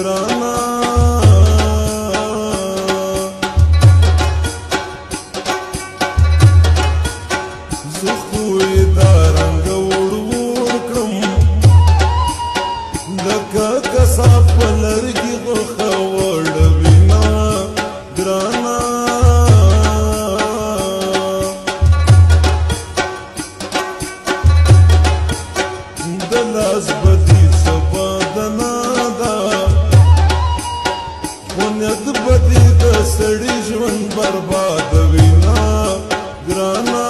ګرانا زه خو یې دا رنګ وړ کړم لکه کساب په لرګي غوښه وړوینه ګرانا د لاس بدي سبا د نادا بنیاد بدي د سړي ژوند بربادوینه ګرانا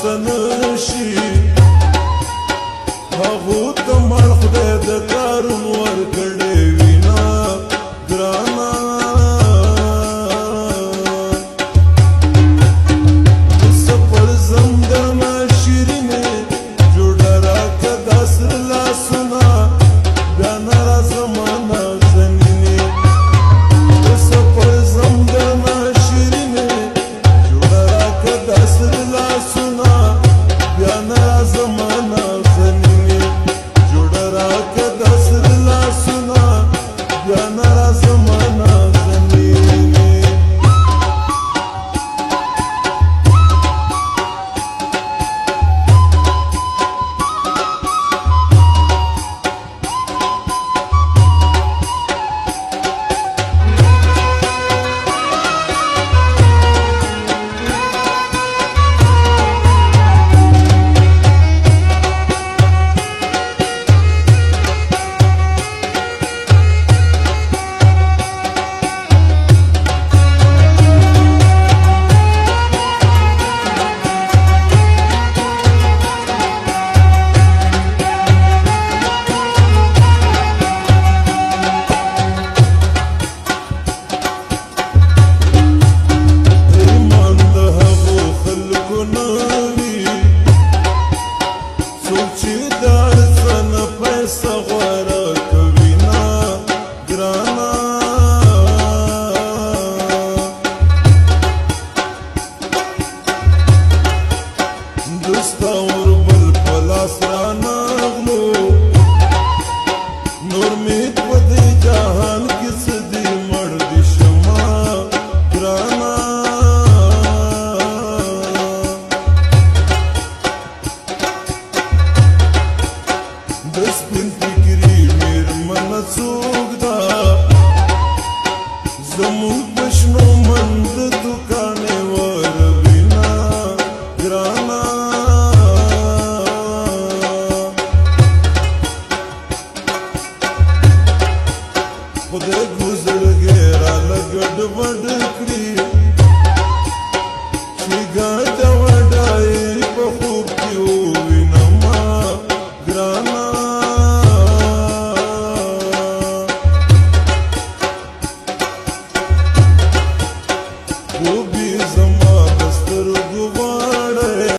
سنشي هغو ته مړ خدای د کارونو ورکړې وینا ګرانا سفر زمدرنا شیرینې جوړه راکه داسې لاسونه بیا نه راځمه نازنینې سفر زمدرنا شیرینې جوړه راکه داسې لاسونه بیا نه راځمه نازنینې جوړه راکه داسې لاسونه بیا نه راځمه نازنینې دستاور بل پلاس را نغلو نور میت پدی جهان کس دی مرد شما گرانا دس بن فکری میر من سوگ دا زمون پشنو مند دکانے وربینا گرانا خدای گزر گیرا لگڑ وڈ کری چی گاٹ وڈائی پا خوب کیو وینما گرانا خوبی زما بستر گواڑے